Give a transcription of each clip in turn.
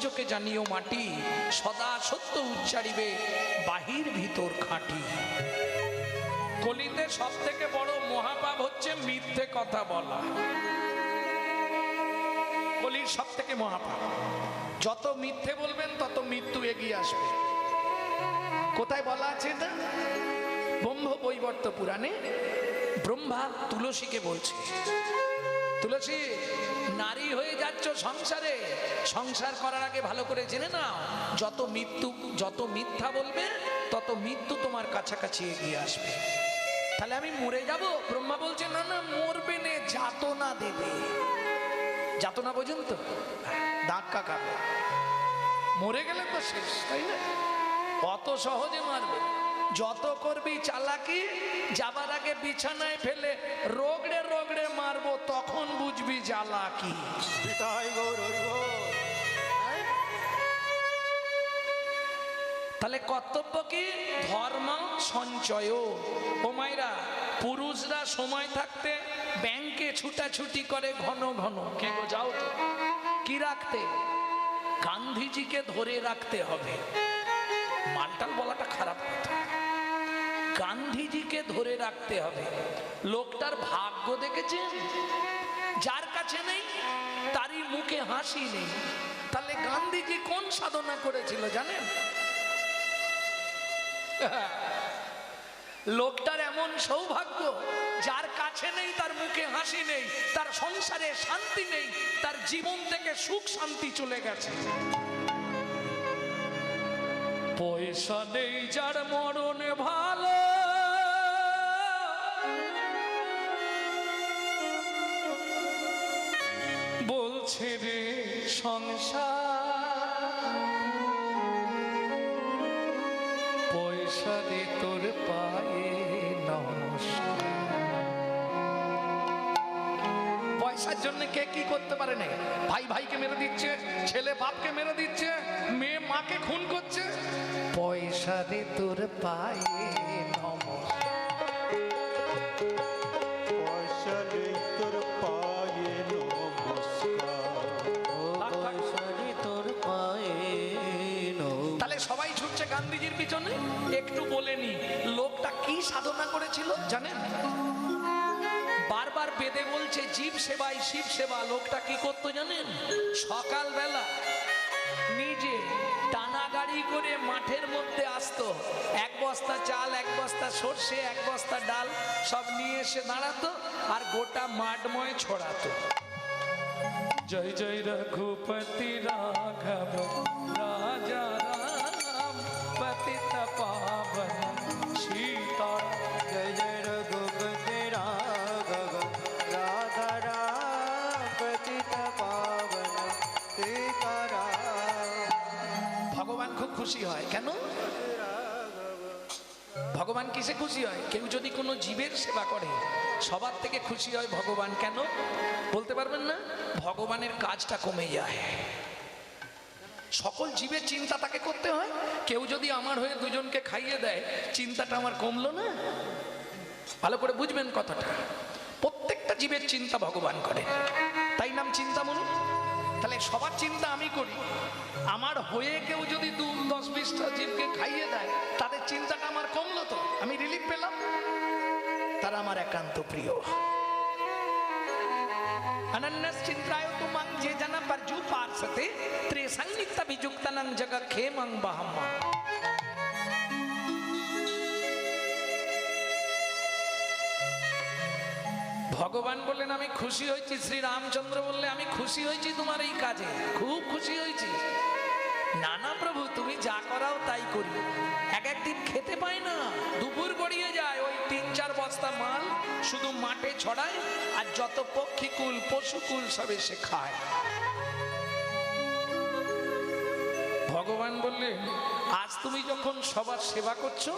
মনুষ্যকে জানিও মাটি, সদা সত্য উচ্চারিবে বাহির ভিতর খাঁটি। কলিতে সব থেকে বড় মহাপাপ হচ্ছে মিথ্যে কথা বলা। কলির সব থেকে মহাপাপ। যত মিথ্যে বলবেন তত মৃত্যু এগিয়ে আসবে। কোথায় বলা আছে এটা? ব্রহ্ম বৈবর্ত পুরাণে ব্রহ্মা তুলসীকে বলছে, তুলসী, নারী হয়ে যাচ্ছ সংসারে, সংসার করার আগে ভালো করে জেনে নাও, যত মিথ্যা বলবে তত মৃত্যু তোমার কাছাকাছি এগিয়ে আসবে। তাহলে আমি মরে যাব? ব্রহ্মা বলছে না না, মরবে না, যাতনা দেবে। যাতনা বোঝেন তো? ধাক্কা খাবে, মরে গেলে তো শেষ, তাই না? অত সহজে মারবে? যত করবি চালাকি, যাবার আগে বিছানায় ফেলে রোগড়ে রোগড়ে মারবো, তখন বুঝবি জ্বালা কি। তাহলে কর্তব্য কি? ধর্ম সঞ্চয়। ও মায়েরা, পুরুষরা সময় থাকতে ব্যাংকে ছুটাছুটি করে ঘন ঘন। কে গো যাও তো? কি রাখতে? গান্ধীজিকে ধরে রাখতে হবে। মালটাল বলাটা খারাপ কথা। গান্ধীজিকে ধরে রাখতে হবে। লোকটার ভাগ্য দেখেছেন? যার কাছে নেই তারই মুখে হাসি নেই। তাহলে গান্ধীজি কোন সাধনা করেছিল জানেন? লোকটার এমন সৌভাগ্য, যার কাছে নেই তার মুখে হাসি নেই, তার সংসারে শান্তি নেই, তার জীবন থেকে সুখ শান্তি চলে গেছে। পয়সা নেই যার মরণে ভালো, বলছে রে সংসার, পয়সা রে তোর পায়ে নমস্কার। পয়সার জন্য কে কি করতে পারে না? ভাই ভাইকে মেরে দিচ্ছে, ছেলে বাপকে মেরে দিচ্ছে, মেয়ে মাকে খুন করছে। পয়সা রে তোর পায়ে নমস্কার, পয়সা রে তোর পায়ে নমস্কার, পয়সা রে তোর পায়ে নমস্কার। তাহলে সবাই ছুটছে গান্ধীজির পিছনে। একটু বলে নি, লোকটা কি সাধনা করেছিল জানেন? বারবার বেদে বলছে জীব সেবাই শিব সেবা। লোকটা কি করতো জানেন? সকালবেলা নিজে টানা গাড়ি করে মাঠের মধ্যে আসতো, এক বস্তা চাল, এক বস্তা সর্ষে, এক বস্তা ডাল সব নিয়ে এসে দাঁড়াতো আর গোটা মাঠময় ছড়াতো। জয় জয় রঘুপতি রাঘব রাজা রাম পতিত পাবন সীতা। জয় জয় রঘুপতি রাঘব রাধা রাম পতিত পাবন সীতারাম। ভগবান খুব খুশি হয়। কেন? ভগবান কিসে খুশি হয়? কেউ যদি কোনো জীবের সেবা করে সবার থেকে খুশি হয় ভগবান। কেন বলতে পারবেন না? ভগবানের কাজটা কমে যায়। সকল জীবের চিন্তা তাকে করতে হয়। কেউ যদি আমার হয়ে দুজনকে খাইয়ে দেয়, চিন্তাটা আমার কমলো না? ভালো করে বুঝবেন কথাটা। প্রত্যেকটা জীবের চিন্তা ভগবান করে, তাই নাম চিন্তামণি। তাহলে সবার চিন্তা আমি করি। আমার হয়ে কেউ যদি 10-20টা জীবকে খাইয়ে দেয়, তাদের চিন্তাটা আমার কমলো তো? আমি রিলিফ পেলাম। তারা আমার একান্ত প্রিয়। अनन्यस चिंतायो तुमं जे जन परजु पार्सते त्रिसंगित विजुक्तनं जग खेमं बहम्मा। ভগবান বললেন আমি খুশি হয়েছি। শ্রী রামচন্দ্র বললে আমি খুশি হয়েছি তোমার এই কাজে, খুব খুশি হয়েছি। না না প্রভু, তুমি যা করাও তাই করি। একদিন খেতে পাই না, দুপুর গড়িয়ে যায়, ওই 3-4 বস্তা মাল শুধু মাঠে ছড়ায়, আর যত পক্ষীকুল পশুকুল সব এসে খায়। ভগবান বললেন আজ তুমি যখন সবার সেবা করছো,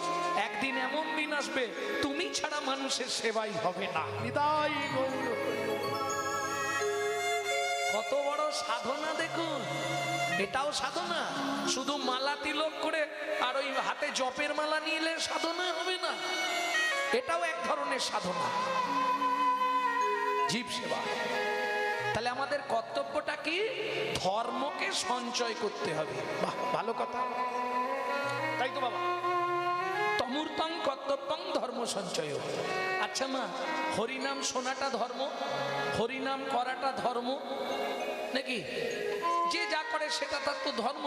একদিন এমন দিন আসবে তুমি ছাড়া মানুষের সেবাই হবে না। নিতাই গৌর। কত বড় সাধনা দেখুন। এটাও সাধনা। শুধু মালা তিলক করে আর ওই হাতে জপের মালা নিলে সাধনা হবে না, এটাও এক ধরনের সাধনা। জীব সেবা। তাহলে আমাদের কর্তব্যটা কি? ধর্মকে সঞ্চয় করতে হবে। বাহ, ভালো কথা, তাই তো বাবা। তমূর্তং কর্তব্যং ধর্ম সঞ্চয়। আচ্ছা মা, হরিনাম শোনাটা ধর্ম, হরিনাম করাটা ধর্ম নাকি? যে যা করে সেটা তার তো ধর্ম।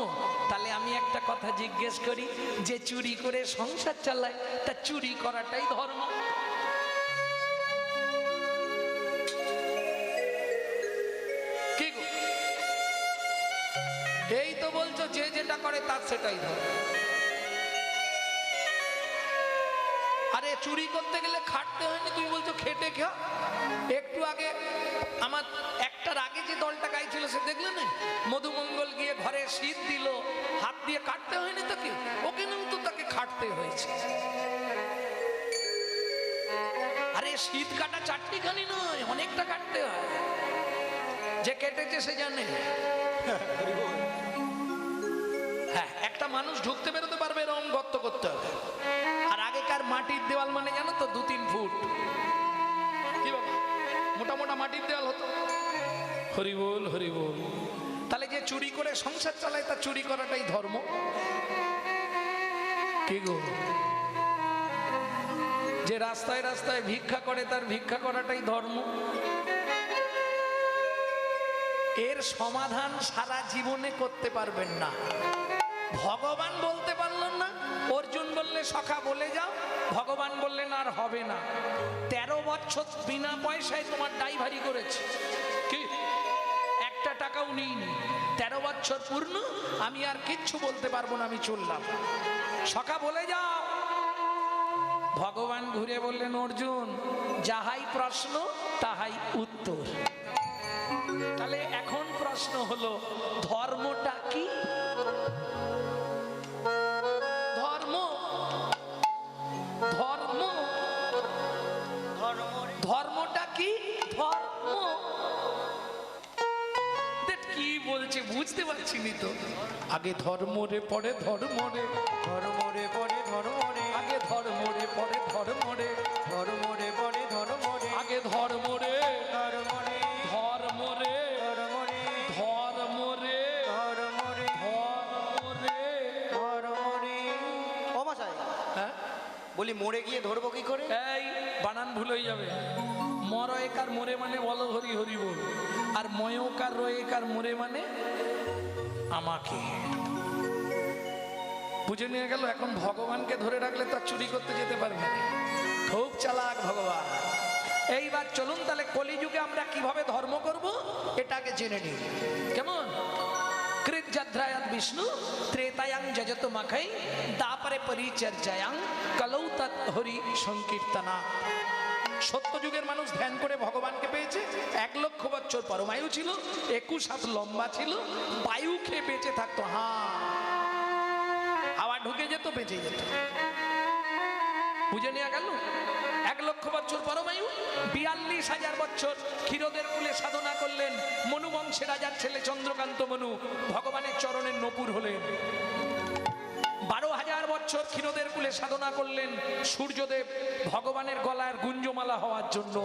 তাহলে আমি একটা কথা জিজ্ঞেস করি, যে চুরি করে সংসার চালায় তা চুরি করাটাই ধর্ম? কি গো, এই তো বলছো যে যেটা করে তার সেটাই ধর্ম। আরে চুরি করতে গেলে খাটতে হয়নি, তুমি বলছো খেটে খা। একটু আগে আমার একটার আগে যে দলটা গাইছিল সে দেখলে না, মধুমঙ্গল গিয়ে ঘরে শীত দিল, হাত দিয়ে কাটতে হয়নি তাকে, ওখানেও তো তাকে খাটতে হয়েছে। আরে শীত কাটা চারটিখানি নয়, অনেকটা কাটতে হয়, যে কেটেছে সে জানে। হ্যাঁ, একটা মানুষ ঢুকতে বেরোতে পারবে এরকম গর্ত করতে হবে। আর আগেকার মাটির দেওয়াল মানে জানো তো 2-3 ফুট, কি বাবা, মোটা মোটা মাটির দেওয়াল হতো। হরি বল, হরি বল। তাহলে যে চুরি করে সংসার চালায় তার চুরি করাটাই ধর্ম। কি গো, যে রাস্তায় রাস্তায় ভিক্ষা করে তার ভিক্ষা করাটাই ধর্ম। এর সমাধান সারা জীবনে করতে পারবেন না। ভগবান বলতে পারলেন না, অর্জুন বললে সখা বলে যাও, ভগবান বললেন আর হবে না। 13 বছর বিনা পয়সায় তোমার ড্রাইভারি করেছে, কি একটা টাকাও নিইনি। 13 বছর পূর্ণ, আমি আর কিচ্ছু বলতে পারবো না, আমি চললাম, সখা বলে যাও। ভগবান ঘুরে বললেন, অর্জুন যাহাই প্রশ্ন তাহাই উত্তর। তাহলে এখন প্রশ্ন হলো ধর্মটা কি? ধর্ম ধর্ম ধর্মটা কি? ধর্ম কি বলছে বুঝতে পারছি নি তো। আগে ধর্ম রে পরে ধর্ম রে, ধর্ম রে পরে ধর্ম রে, আগে ধর্ম রে পরে ধর্ম রে, ধর্ম রে পরে ধর্ম রে, আগে ধর্ম রে, ধর্ম রে, ধর্ম রে, ধর্ম রে, ধর্ম রে, ধর্ম রে, ধর্ম রে। ধর্ম রে। ও মশাই, হ্যাঁ বলি মরে গিয়ে ধরবো কি করে? এই বানান ভুল হয়ে যাবে। মরয়কার মোরে মানে বলো হরি হরি বল, আর ময়কার রয়েকার মোরে মানে আমাকে। বুঝে নিয়ে গেল। এখন ভগবানকে ধরে রাখলে তো চুরি করতে যেতে পারবে না, খুব চালাক ভগবান। এইবার চলুন তাহলে কলিযুগে আমরা কিভাবে ধর্ম করব এটাকে জেনে নিই। কেমন? কৃতযাত্রায়াৎ বিষ্ণু ত্রেতায়াং যজত মাখাই দাপরে পরিচর্যায়াং কলৌ তৎ হরি সংকীর্তনা। সত্যযুগের মানুষ ধ্যান করে ভগবানকে পেয়েছে। 1 লক্ষ বছর পরমায়ু ছিল, 21 হাত লম্বা ছিল, বায়ু খেয়ে বেঁচে থাকতো। হ্যাঁ, হাওয়া ঢুকে যেত, বেঁচে যেত। বুঝে নেওয়া গেল। 1 লক্ষ বছর পরমায়ু, 42,000 বছর ক্ষীরোদের কুলে সাধনা করলেন। মনু বংশের রাজার ছেলে চন্দ্রকান্ত মনু ভগবানের চরণের নপুর হলেন। 12,000 বছর ক্ষীরোদের কুলে সাধনা করলেন সূর্যদেব ভগবানের গলার গুঞ্জমালা হওয়ার জন্য।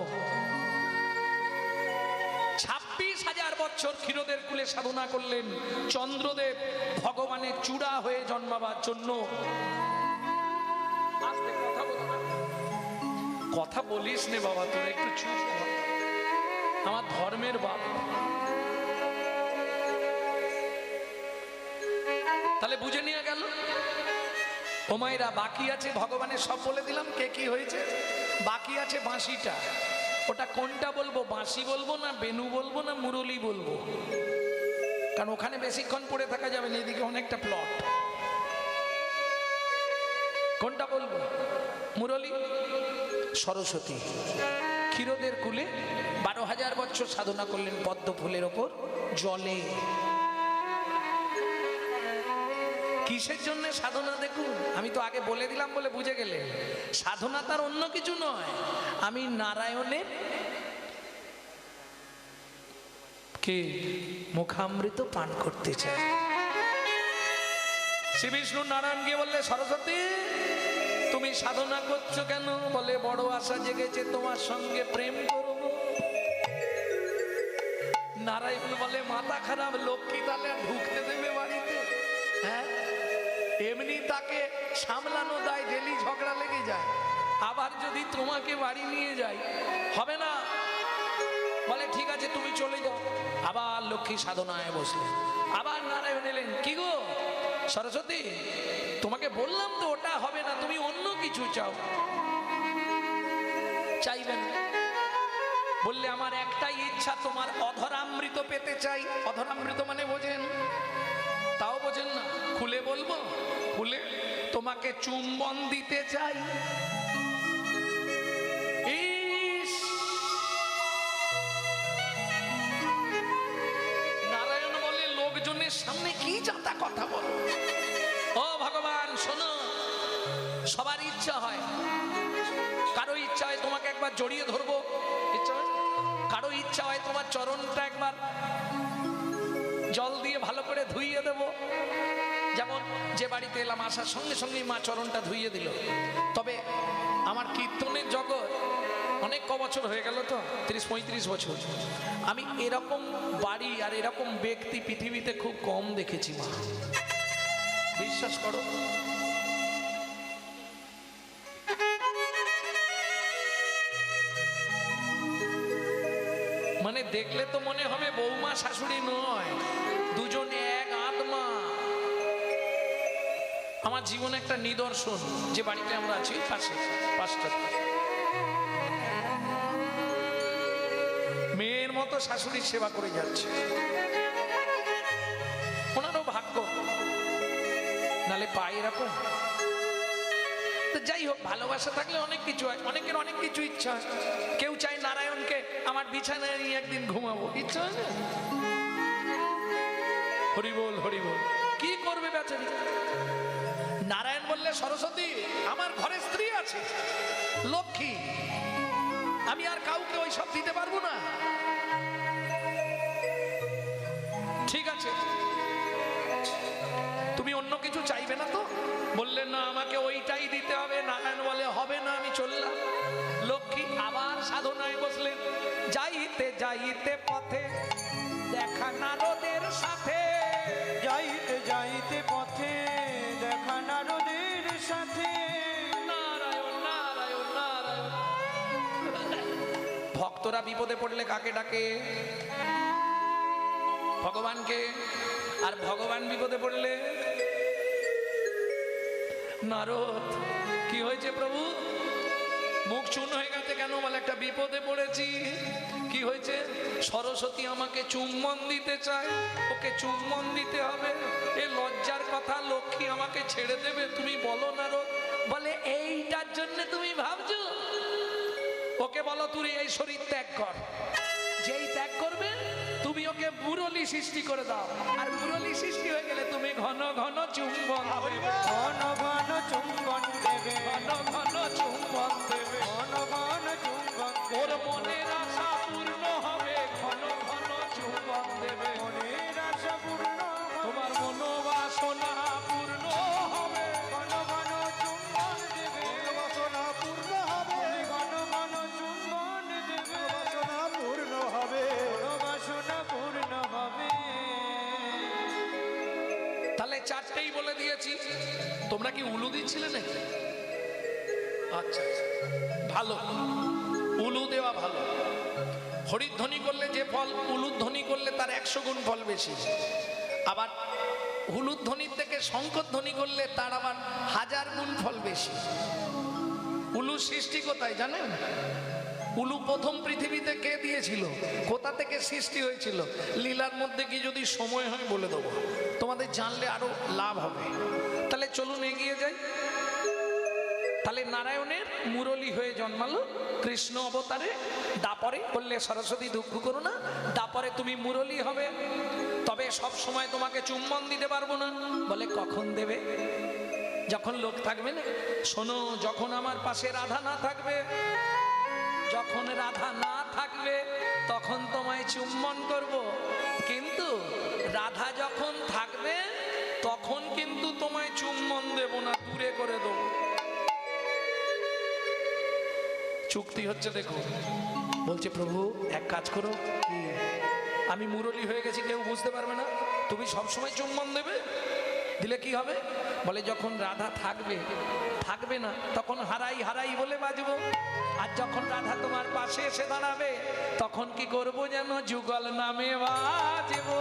26,000 বছর ক্ষীরোদের কুলে সাধনা করলেন চন্দ্রদেব ভগবানের চূড়া হয়ে জন্মাবার জন্য। কথা বলিস নে বাবা, তোর একটু চুপ কর, আমার ধর্মের বাপ। তাহলে বুঝে নিয়ে গেল। ও মায়েরা, বাকি আছে ভগবানের সব বলে দিলাম কে কি হয়েছে। বাকি আছে বাঁশিটা, ওটা কোনটা বলবো? বাঁশি বলবো না বেনু বলবো না মুরলি বলবো? কারণ ওখানে বেশিক্ষণ পড়ে থাকা যাবে না, এদিকে অনেকটা প্লট। কোনটা বলবো? মুরলি। সরস্বতী ক্ষীরোদের কুলে 12,000 বছর সাধনা করলেন পদ্ম ফুলের ওপর জলে। কিসের জন্য সাধনা? দেখুন, আমি তো আগে বলে দিলাম বলে বুঝে গেলে। সাধনা তার অন্য কিছু নয়, আমি নারায়ণের কে মুখামৃত পান করতে চাই। শ্রী বিষ্ণু নারায়ণ গিয়ে বললে, সরস্বতী তুমি সাধনা করছো কেন? বলে, বড় আশা জেগেছে তোমার সঙ্গে প্রেম করব। নারায়ণ বলে মাথা খারাপ, লক্ষ্মী তাহলে আর ঢুকতে দেবে বাড়িতে? হ্যাঁ, এমনি তাকে সামলানো দায়, ডেলি ঝগড়া লেগে যায়, আবার যদি তোমাকে বাড়ি নিয়ে যাই হবে না। বলে ঠিক আছে তুমি চলে যাও। আবার লক্ষ্মী সাধনায় বসলে, আবার নারায়ণ এলেন, কি গো সরস্বতী, তোমাকে বললাম তো ওটা হবে না, তুমি অন্য কিছু চাও। চাইবেন? বললে আমার একটাই ইচ্ছা, তোমার অধরামৃত পেতে চাই। অধরামৃত মানে বোঝেন? তাও বোঝেন না? খুলে বলবো? খুলে তোমাকে চুম্বন দিতে চাই। ইস, নারায়ণ বলে লোকজনের সামনে কি যাতা কথা বলো। ও ভগবান শোনো, সবার ইচ্ছা হয়, কারো ইচ্ছা হয় তোমাকে একবার জড়িয়ে ধরবো, ইচ্ছা হয়, কারো ইচ্ছা হয় তোমার চরণটা একবার জল দিয়ে ভালো করে ধুইয়ে দেব। যেমন যে বাড়িতে এলাম, আসার সঙ্গে সঙ্গেই মা চরণটা ধুইয়ে দিল। তবে আমার কীর্তনের জগৎ অনেক ক বছর হয়ে গেল, তো 30-35 বছর, আমি এরকম বাড়ি আর এরকম ব্যক্তি পৃথিবীতে খুব কম দেখেছি মা, বিশ্বাস করো। মানে দেখলে তো মনে হবে বৌমা শাশুড়ি নয়, দুজনে এক আত্মা। আমার জীবনে একটা নিদর্শন, যে বাড়িতে আমরা আছি পাশে, পাঁচটা মেয়ের মতো শাশুড়ির সেবা করে যাচ্ছে, ওনারও ভাগ্য, নালে পায় এরকম। তো যাই হোক, ভালোবাসা থাকলে অনেক কিছু হয়, অনেকের অনেক কিছু ইচ্ছা হয়। কেউ চায় নারায়ণকে আমার বিছানায় নিয়ে একদিন ঘুমাবো, ইচ্ছা হয় না? হরি বল হরি বল, কি করবে বেচারি? নারায়ণ বললে সরস্বতী, আমার ঘরে স্ত্রী আছে, লক্ষ্মী, আমি আর কাউকে ওই সব দিতে পারবো না। ঠিক আছে, তুমি অন্য কিছু চাইবে না তো? বললেন না, আমাকে ওইটাই দিতে হবে। নারায়ণ বলে হবে না, আমি চললাম। লক্ষ্মী আবার সাধনায় বসলেন, যাইতে যাইতে পথে দেখা নারদের সাথে, যাইতে যাইতে পথে দেখা নারদের সাথে। নারায়ণ নারায়ণ নারায়ণ। ভক্তরা বিপদে পড়লে কাকে ডাকে? ভগবানকে। আর ভগবান বিপদে পড়লে নারদ। কি হয়েছে প্রভু, মুখ চুন হয়ে গেছে কেন? বলে একটা বিপদে পড়েছি। কি হয়েছে? সরস্বতী আমাকে চুম্বন দিতে চায়, ওকে চুম্বন দিতে হবে। এ লজ্জার কথা, লক্ষ্মী আমাকে ছেড়ে দেবে, তুমি বলো নারদ। বলে এইটার জন্য তুমি ভাবছো? ওকে বলো তুই এই শরীর ত্যাগ কর। যেই ত্যাগ করবে তুমি ওকে মুরলী সৃষ্টি করে দাও, আর মুরলী সৃষ্টি হয়ে গেলে তুমি ঘন ঘন চুম্বন দেবে, ঘন ঘন চুম্বন দেবে, ঘন ঘন চুম্বন দেবে, ঘন ঘন চুম্বন ওর মনের আশা পূর্ণ হবে, ঘন ঘন চুম্বন দেবে, মনের আশা পূর্ণ, তোমার মনোবাসনা পূর্ণ হবে, ঘন ঘন চুম্বন দেবে, বাসনা পূর্ণ হবে, ঘন ঘন চুম্বন দেবে, বাসনা পূর্ণ হবে। বাসনা পূর্ণ হবে। তাহলে চারটেই বলে দিয়েছি। তোমরা কি উলু দিচ্ছিলে নাকি? আচ্ছা, ভালো, উলু দেওয়া ভালো। হরিধ্বনি করলে যে ফল, উলুধ্বনি করলে তার 100 গুণ ফল বেশি। আবার হুলুধ্বনির থেকে শঙ্খধ্বনি করলে তার আবার 1000 গুণ ফল বেশি। উলু সৃষ্টি কোথায় জানেন? উলু প্রথম পৃথিবীতে কে দিয়েছিল? কোথা থেকে সৃষ্টি হয়েছিল? লীলার মধ্যে কি যদি সময় হয় বলে দেবো, তোমাদের জানলে আরো লাভ হবে। তাহলে চলুন এগিয়ে যাই। তাহলে নারায়ণের মুরলী হয়ে জন্মালো কৃষ্ণ অবতারে। দাপরে বললে সরস্বতী দুঃখ করো না, দাপরে তুমি মুরলী হবে। তবে সব সময় তোমাকে চুম্বন দিতে পারবো না। বলে কখন দেবে? যখন লোক থাকবে না। শোনো, যখন আমার পাশে রাধা না থাকবে, যখন রাধা না থাকবে তখন তোমায় চুম্বন করব, কিন্তু রাধা যখন থাকবে তখন কিন্তু তোমায় চুম্বন দেব না, দূরে করে দেবো। চুক্তি হচ্ছে, দেখো। বলছে প্রভু এক কাজ করো, আমি মুরলী হয়ে গেছি, কেউ বুঝতে পারবে না। তুমি সবসময় চুম্বন দেবে, দিলে কি হবে? বলে যখন রাধা থাকবে থাকবে না তখন হারাই হারাই বলে বাজবো, আর যখন রাধা তোমার পাশে এসে দাঁড়াবে তখন কি করবো যেন যুগল নামে বাজবো।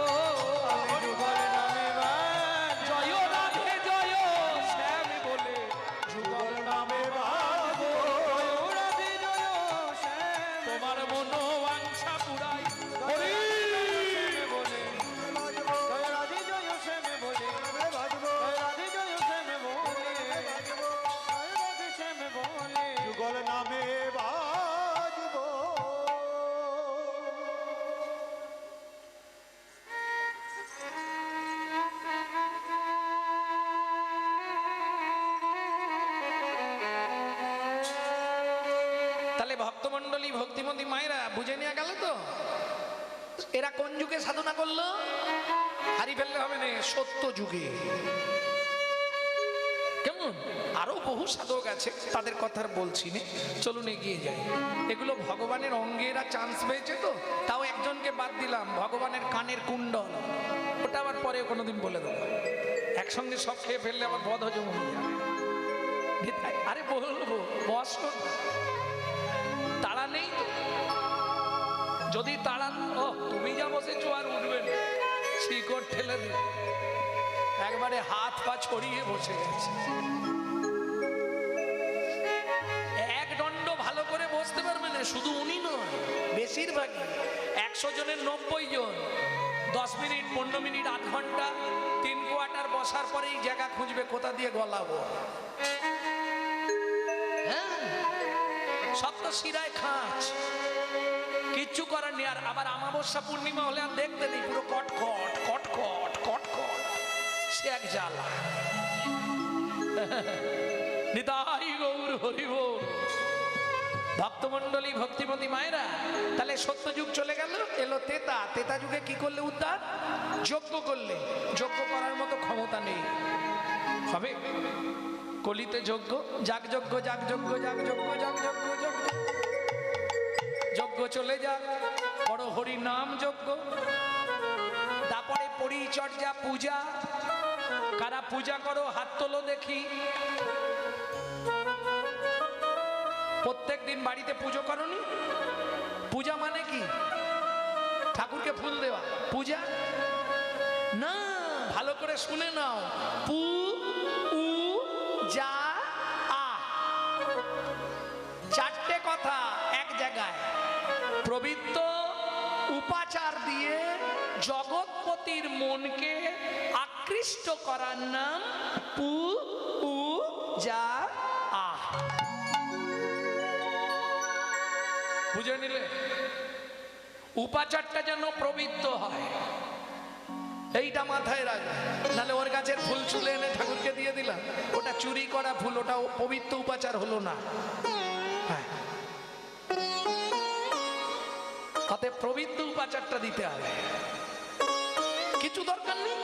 যুগল নামে বাজবো। জয় রাধে জয় শ্যাম বলে যুগল নামে বাজবো। রাধে জয় শ্যাম তোমার মনোবাঞ্ছা পুরাই বলে, জয় রাধে জয় শ্যাম বলে, বাজবো। জয় রাধে জয় শ্যাম বলে, জয় রাধে শ্যাম বলে। যুগল নামে বাজবো। তাহলে ভক্তমণ্ডলী ভক্তিমতী মায়েরা বুঝে নেওয়া গেল তো এরা কোন যুগে সাধনা করলো? হারি ফেললে হবে না, সত্য যুগে। কেমন? আরো বহু সাধক আছে, তাদের কথা আর বলছি না, চলুন এগিয়ে যাই। এগুলো ভগবানের অঙ্গে এরা চান্স পেয়েছে তো, তাও একজনকে বাদ দিলাম, ভগবানের কানের কুণ্ডল, ওটা আবার পরে কোনোদিন বলে দেবো। একসঙ্গে সব খেয়ে ফেললে আবার বদ হজম হয়ে যাবে। আরে বলবো, বস তাড়া নেই তো, যদি তাড়ান, ও তুমি যা বসেছো আর উঠবেন, শিকড় ঠেলে দিন, একবারে হাত পা ছড়িয়ে বসে গেছে। এক দণ্ড ভালো করে বসতে পারবে না, শুধু উনি নয়, বেশিরভাগই 100 জনের 90 জন 10 মিনিট 15 মিনিট আধ ঘন্টা 3 কোয়ার্টার বসার পরেই জায়গা খুঁজবে কোথা দিয়ে গলাবো। হ্যাঁ, সব তো শিরায় খাঁচ, কিচ্ছু করার নেই। আর আবার অমাবস্যা পূর্ণিমা হলে আর দেখতে নেই, পুরো কটকট কটকট কটকট, সে এক জ্বালা। নিতাই গৌর হরিব। ভক্তমণ্ডলী ভক্তিমতী মায়েরা, তাহলে সত্যযুগ চলে গেল, এলো তেতা। তেতা যুগে কি করলে উদ্ধার? যজ্ঞ করলে। যজ্ঞ করার মতো ক্ষমতা নেই, হবে কলিতে যজ্ঞ, যাগ যজ্ঞ, যাগ যজ্ঞ, যাগ যজ্ঞ, যাগ যজ্ঞ, যাগ যজ্ঞ, যজ্ঞ চলে যাক, বড় হরি নাম যজ্ঞ। তারপরে পরিচর্যা, পূজা। কারা পূজা করো হাত তোলো দেখি। প্রত্যেক দিন বাড়িতে পুজো করনি? পূজা মানে কি? ঠাকুরকে ফুল দেওয়া পূজা না, ভালো করে শুনে নাও। পু উ যা আ, চারটে কথা এক জায়গায়। পবিত্র উপাচার দিয়ে জগৎপতির মনকে আকৃষ্ট করার নাম পু উ যা আ। বুঝে নিলে? উপাচারটা যেন পবিত্র হয়, এইটা মাথায় রাখবে, নাহলে ওর গাছের ফুল চুলে এনে ঠাকুরকে দিয়ে দিলাম, ওটা চুরি করা ফুল, ওটা পবিত্র উপাচার হলো না। হ্যাঁ, অতএব পবিত্র উপাচারটা দিতে হবে, কিছু দরকার নেই।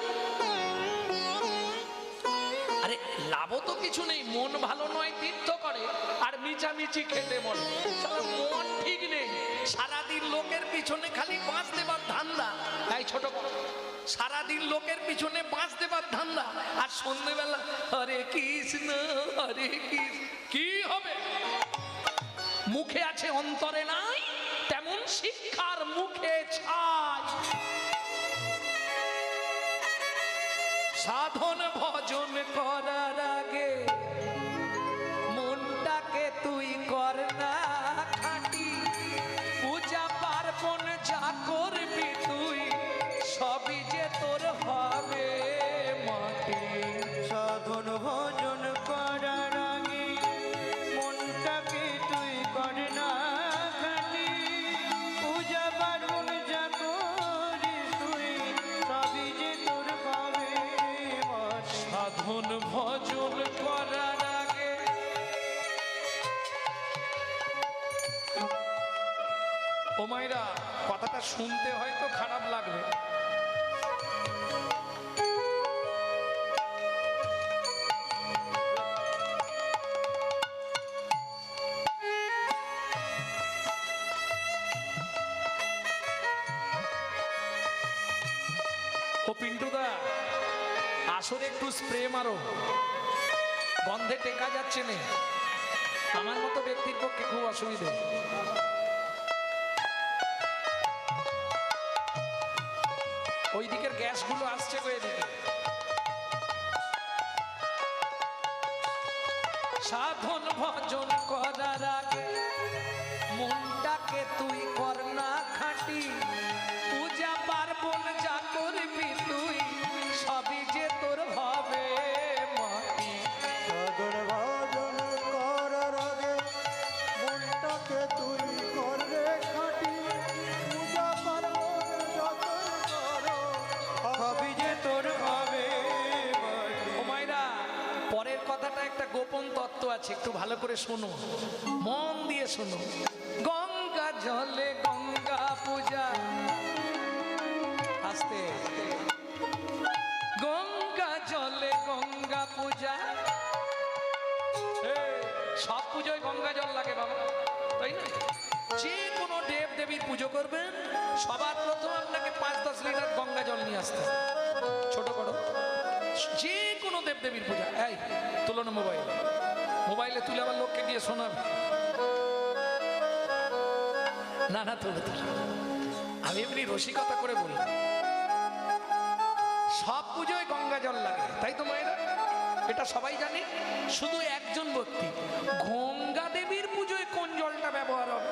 আরে লাভ তো কিছু নেই, মন ভালো নয় তীর্থ করে আর মিচামিচি খেতে মন, মন ঠিক নেই, সারাদিন লোকের পিছনে খালি বাঁশ দেবার ধান্দা। তাই ছোট সারাদিন লোকের পিছনে বাঁশ দেবার ধান্দা, আর সন্ধ্যেবেলা হরে কৃষ্ণ হরে কৃষ্ণ। কি হবে? মুখে আছে অন্তরে নাই, তেমন শিক্ষার মুখে ছাই। সাধন ভজন করার আগে মনটাকে তুই কর না খাটি, পূজা পার্বণ যা করবি তুই সবই যে তোর হবে মাটি। সাধন ভজন করার আগে মনটাকে তুই কর না খাটি, পূজা পার্বণ যা করিস তুই সবই যে তোর হবে মাটি। সাধন ভজন করার আগে ও মায়েরা, কথাটা শুনতে হয়তো খারাপ লাগবে, আসরে একটু স্প্রে মারো, গন্ধে টেকা যাচ্ছে না। আমার মতো ব্যক্তির পক্ষে খুব অসুবিধে। ওই দিকের গ্যাসগুলো আসছে গো এদিকে। সাধন ভজন করার আগে মনটাকে তুই কর না খাঁটি, পূজা পার্বণ যা করবি তুই সবই যে তোর হবে মাটি। সাধন ভজন করার আগে মনটাকে তুই করবে খাঁটি, পূজা পার্বণ যতই করো সবই যে তোর হবে ও মায়েরা, পরের কথাটা একটা গোপন তত্ত্ব আছে, একটু ভালো করে শোনো, মন দিয়ে শোনো। গঙ্গা জলে গঙ্গা পূজা, আস্তে। গঙ্গা জলে গঙ্গা পূজা, সব পুজোয় গঙ্গা জল লাগে বাবা, তাই না? যে কোনো দেব দেবীর পুজো করবেন সবার প্রথম আপনাকে 5-10 লিটার গঙ্গা জল নিয়ে আসতে হবে। ছোট করো, যে কোনো দেব দেবীর পূজা। এই তুলো না মোবাইল, মোবাইলে তুলে আবার লোককে গিয়ে শোনাবে না। না তুলে তুলে, আমি এমনি রসিকতা করে বলি, সব পুজোয় গঙ্গা জল লাগে, তাই তো মায়েরা? এটা সবাই জানে। শুধু একজন ব্যক্তি, গঙ্গা দেবীর পুজোয় কোন জলটা ব্যবহার হবে?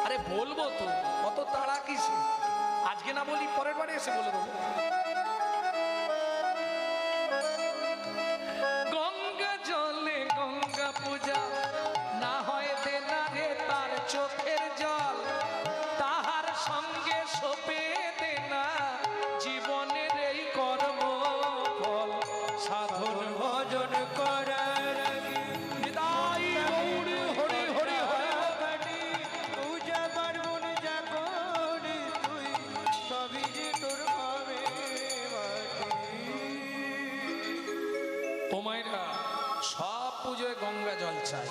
আরে বলবো তো, কত তাড়া কিসে, আজকে না বলি পরের বারে এসে বলে দেবো। গঙ্গা জলে গঙ্গা পূজা, না হয় দেনা রে তার চোখের জল, তাহার সঙ্গে সোপে দেনা জীবনের এই কর্ম ফল। সাধন ভজন করার আগে নিতাই গৌর হরি হরি হরি। খাটি, পূজা পার্বণ যা করি তুই সবই যে তোর হবে মাটি। ও মায়েরা, সব পুজোয় গঙ্গা জল চাই,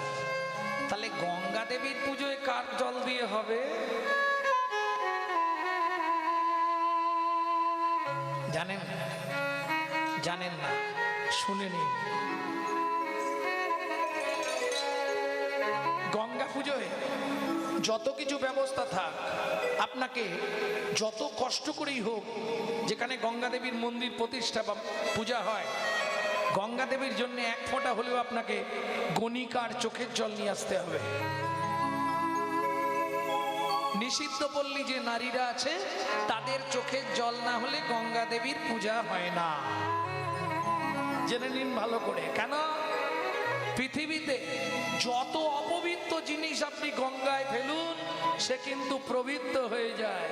তাহলে গঙ্গা দেবীর পুজোয় কার জল দিয়ে হবে? জানেন? জানেন না, শুনে নিন। গঙ্গা পুজোয় যত কিছু ব্যবস্থা থাক, আপনাকে যত কষ্ট করেই হোক, যেখানে গঙ্গা দেবীর মন্দির প্রতিষ্ঠা বা পূজা হয়, গঙ্গা দেবীর জন্য এক ফোঁটা হলেও আপনাকে গণিকার চোখের জল নিয়ে আসতে হবে। নিষিদ্ধ পল্লী যে নারীরা আছে, তাদের চোখের জল না হলে গঙ্গা দেবীর পূজা হয় না। জেনে নিন ভালো করে। কেন? পৃথিবীতে যত অপবিত্র জিনিস আপনি গঙ্গায় ফেলুন, সে কিন্তু পবিত্র হয়ে যায়।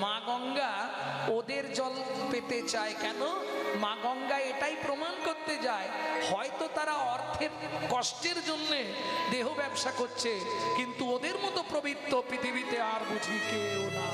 মা গঙ্গা ওদের জল পেতে চায়। কেন? মা গঙ্গা এটাই প্রমাণ করতে যায়, হয়তো তারা অর্থের কষ্টের জন্যে দেহ ব্যবসা করছে, কিন্তু ওদের মতো পবিত্র পৃথিবীতে আর বুঝি কেউ না।